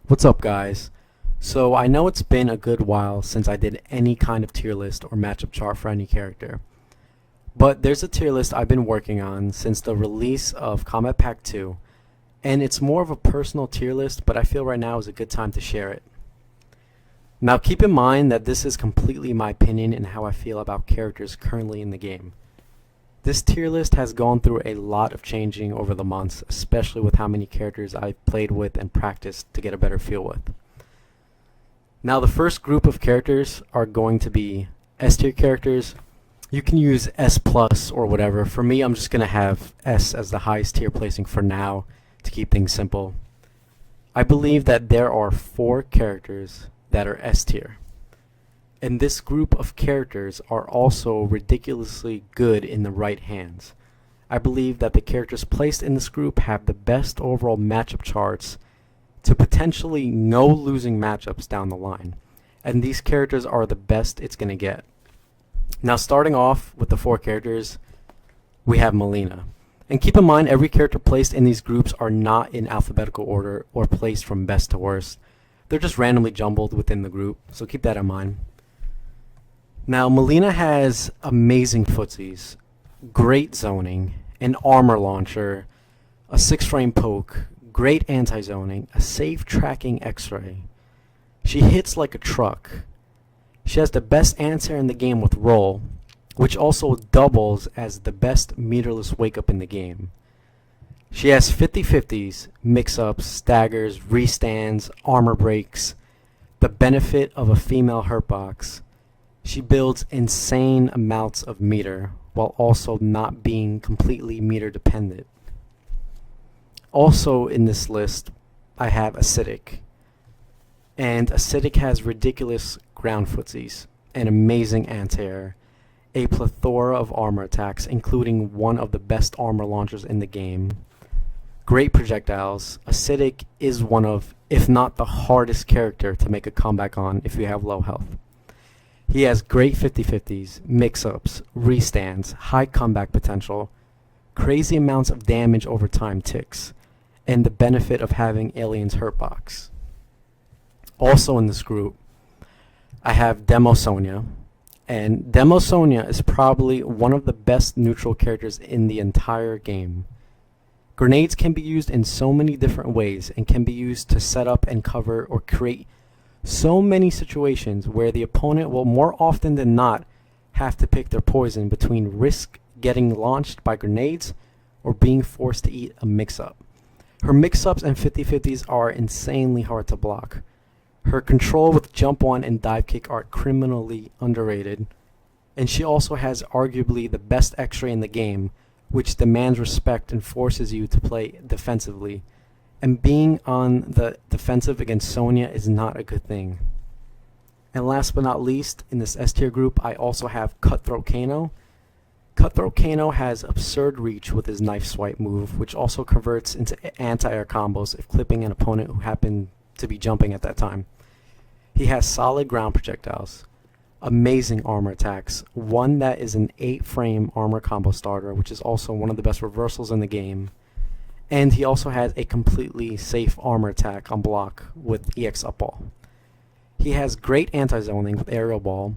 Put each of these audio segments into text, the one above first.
What's up, guys? So I know it's been a good while since I did any kind of tier list or matchup chart for any character, but there's a tier list I've been working on since the release of Combat Pack 2, and it's more of a personal tier list, but I feel right now is a good time to share it. Now keep in mind that this is completely my opinion and how I feel about characters currently in the game. This tier list has gone through a lot of changing over the months, especially with how many characters I've played with and practiced to get a better feel with. Now the first group of characters are going to be S tier characters. You can use S plus or whatever. For me, I'm just going to have S as the highest tier placing for now to keep things simple. I believe that there are 4 characters that are S tier. And this group of characters are also ridiculously good in the right hands. I believe that the characters placed in this group have the best overall matchup charts to potentially no losing matchups down the line. And these characters are the best it's going to get. Now starting off with the 4 characters, we have Mileena. And keep in mind, every character placed in these groups are not in alphabetical order or placed from best to worst. They're just randomly jumbled within the group, so keep that in mind. Now, Mileena has amazing footsies, great zoning, an armor launcher, a 6-frame poke, great anti-zoning, a safe tracking x-ray. She hits like a truck. She has the best anti-air in the game with roll, which also doubles as the best meterless wake-up in the game. She has 50-50s, mix-ups, staggers, restands, armor breaks, the benefit of a female hurt box. She builds insane amounts of meter while also not being completely meter dependent. Also in this list, I have Acidic. And Acidic has ridiculous ground footsies, an amazing anti-air, a plethora of armor attacks, including one of the best armor launchers in the game. Great projectiles. Acidic is one of, if not the hardest character to make a comeback on if you have low health. He has great 50-50s, mix-ups, restands, high comeback potential, crazy amounts of damage over time ticks, and the benefit of having Alien's Hurtbox. Also in this group, I have Demo Sonya, and Demo Sonya is probably one of the best neutral characters in the entire game. Grenades can be used in so many different ways and can be used to set up and cover or create so many situations where the opponent will more often than not have to pick their poison between risk getting launched by grenades or being forced to eat a mix-up. Her mix-ups and 50-50s are insanely hard to block. Her control with jump 1 and dive kick are criminally underrated. And she also has arguably the best x-ray in the game, which demands respect and forces you to play defensively. And being on the defensive against Sonya is not a good thing. And last but not least, in this S tier group, I also have Cutthroat Kano. Cutthroat Kano has absurd reach with his knife swipe move, which also converts into anti-air combos if clipping an opponent who happened to be jumping at that time. He has solid ground projectiles, amazing armor attacks, one that is an 8-frame armor combo starter, which is also one of the best reversals in the game. And he also has a completely safe armor attack on block with EX up ball. He has great anti-zoning with aerial ball.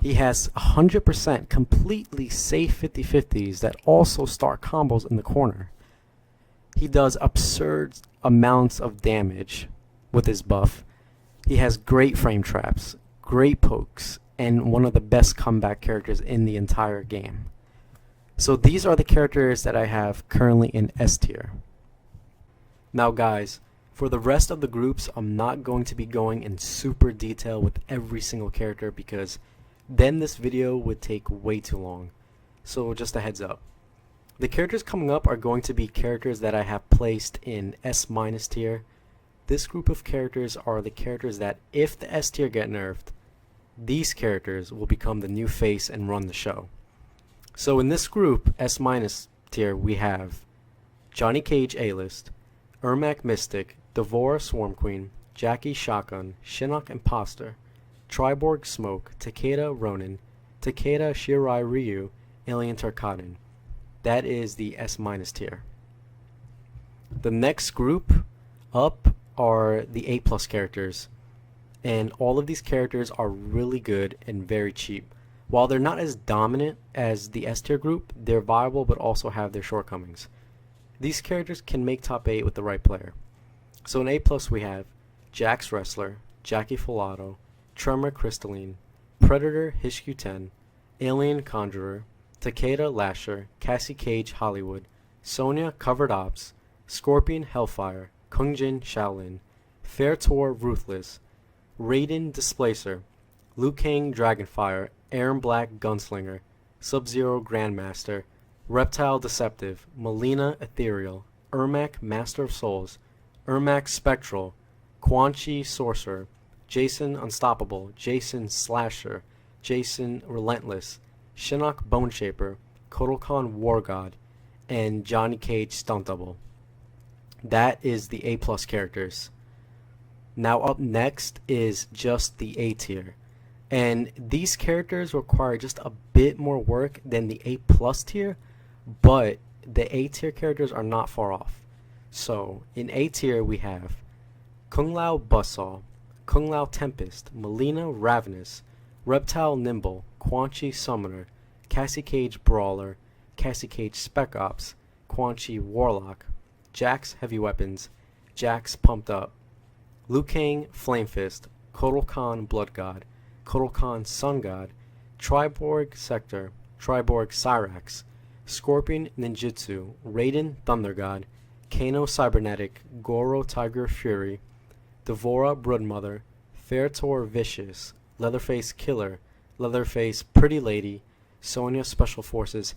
He has 100% completely safe 50-50s that also start combos in the corner. He does absurd amounts of damage with his buff. He has great frame traps, great pokes, and one of the best comeback characters in the entire game. So these are the characters that I have currently in S tier. Now guys, for the rest of the groups, I'm not going to be going in super detail with every single character because then this video would take way too long. So just a heads up. The characters coming up are going to be characters that I have placed in S- tier. This group of characters are the characters that if the S tier get nerfed, these characters will become the new face and run the show. So in this group, S- tier, we have Johnny Cage A-list, Ermac Mystic, Devora Swarm Queen, Jacqui Shotgun, Shinnok Imposter, Triborg Smoke, Takeda Ronin, Takeda Shirai Ryu, Alien Tarkatan. That is the S- tier. The next group up are the A plus characters, and all of these characters are really good and very cheap. While they're not as dominant as the S tier group, they're viable but also have their shortcomings. These characters can make top 8 with the right player. So in A plus we have Jax Wrestler, Jacqui Filato, Tremor Crystalline, Predator Hish-Qu-Ten, Alien Conjurer, Takeda Lasher, Cassie Cage Hollywood, Sonya Covered Ops, Scorpion Hellfire, Kungjin Shaolin, Torr Ruthless, Raiden Displacer, Liu Kang Dragonfire, Aaron Black Gunslinger, Sub-Zero Grandmaster, Reptile Deceptive, Mileena Ethereal, Ermac Master of Souls, Ermac Spectral, Quan Chi Sorcerer, Jason Unstoppable, Jason Slasher, Jason Relentless, Shinnok Boneshaper, Kodokan War God, and Johnny Cage Stunt Double. That is the A plus characters. Now up next is just the A tier. And these characters require just a bit more work than the A plus tier, but the A tier characters are not far off. So in A tier we have Kung Lao Buzzsaw, Kung Lao Tempest, Mileena Ravenous, Reptile Nimble, Quan Chi Summoner, Cassie Cage Brawler, Cassie Cage Spec Ops, Quan Chi Warlock, Jax Heavy Weapons, Jax Pumped Up, Liu Kang Flame Fist, Kodokan Blood God, Kodokan Sun God, Triborg Sector, Triborg Cyrax, Scorpion Ninjutsu, Raiden Thunder God, Kano Cybernetic, Goro Tiger Fury, Devora Broodmother, Torr Vicious, Leatherface Killer, Leatherface Pretty Lady, Sonya Special Forces,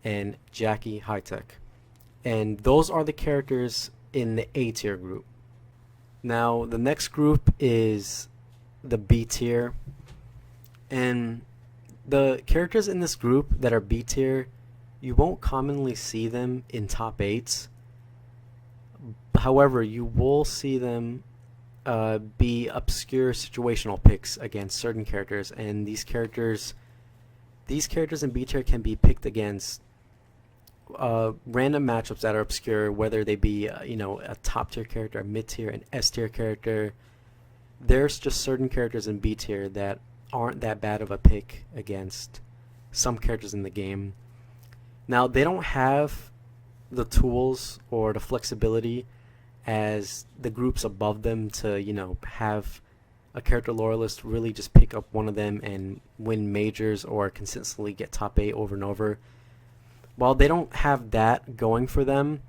and Jacqui High Tech. And those are the characters in the A tier group. Now the next group is the B tier, and the characters in this group that are B tier, you won't commonly see them in top 8s. However, you will see them be obscure situational picks against certain characters, and these characters in B tier can be picked against random matchups that are obscure, whether they be a top tier character, a mid tier, an S tier character. There's just certain characters in B tier that aren't that bad of a pick against some characters in the game. Now they don't have the tools or the flexibility as the groups above them to have a character loyalist really just pick up one of them and win majors or consistently get top 8 over and over. While they don't have that going for them,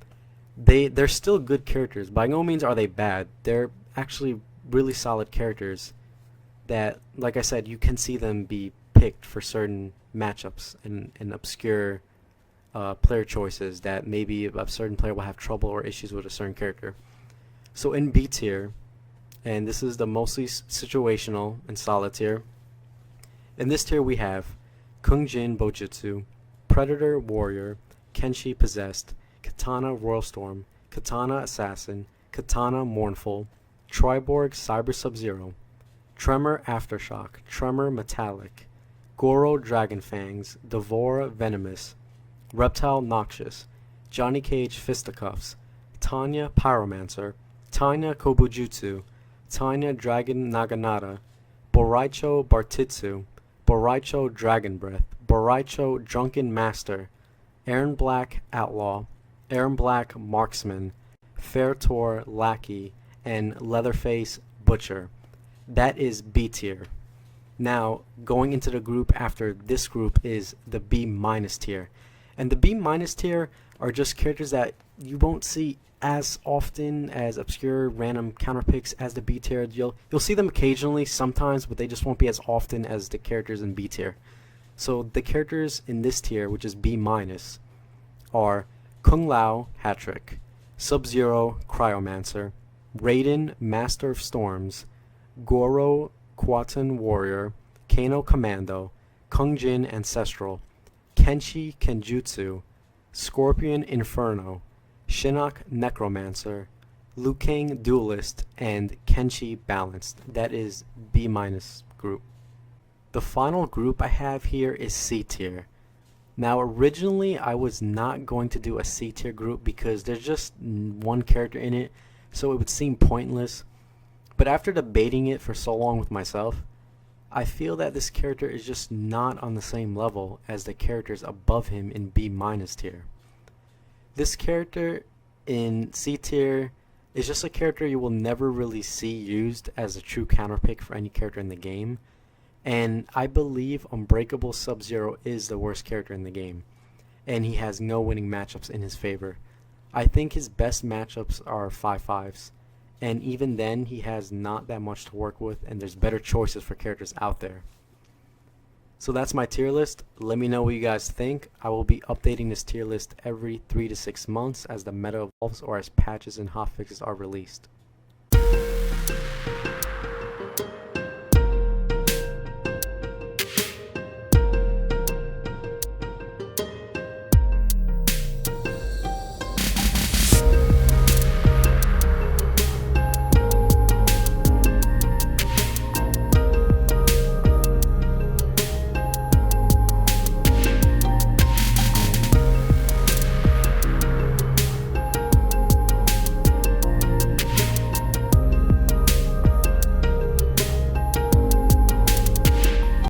they're still good characters. By no means are they bad. They're actually really solid characters that, like I said, you can see them be picked for certain matchups and obscure player choices that maybe a certain player will have trouble or issues with a certain character. So in B tier, and this is the mostly situational and solid tier, in this tier we have Kungjin Bojutsu, Predator Warrior, Kenshi Possessed, Katana Royal Storm, Katana Assassin, Katana Mournful, Triborg Cyber Sub-Zero, Tremor Aftershock, Tremor Metallic, Goro Dragonfangs, Devora Venomous, Reptile Noxious, Johnny Cage Fisticuffs, Tanya Pyromancer, Tanya Kobujutsu, Tanya Dragon Naginata, Boraicho Bartitsu, Boraicho Dragon Breath, Boraicho Drunken Master, Aaron Black Outlaw, Aaron Black Marksman, Torr Lackey, and Leatherface Butcher. That is B tier. Now, going into the group after this group is the B minus tier. And the B minus tier are just characters that you won't see as often as obscure random counterpicks as the B tier. You'll see them occasionally sometimes, but they just won't be as often as the characters in B tier. So the characters in this tier, which is B minus, are Kung Lao Hattrick, Sub-Zero Cryomancer, Raiden Master of Storms, Goro Hish-Qu-Ten Warrior, Kano Commando, Kungjin Ancestral, Kenshi Kenjutsu, Scorpion Inferno, Shinnok Necromancer, Liu Kang Duelist, and Kenshi Balanced. That is B minus group. The final group I have here is C tier. Now originally I was not going to do a C tier group because there's just one character in it, so it would seem pointless. But after debating it for so long with myself, I feel that this character is just not on the same level as the characters above him in B- tier. This character in C tier is just a character you will never really see used as a true counterpick for any character in the game, and I believe Unbreakable Sub-Zero is the worst character in the game, and he has no winning matchups in his favor. I think his best matchups are 5-5s, and even then he has not that much to work with, and there's better choices for characters out there. So that's my tier list. Let me know what you guys think. I will be updating this tier list every 3 to 6 months as the meta evolves or as patches and hotfixes are released.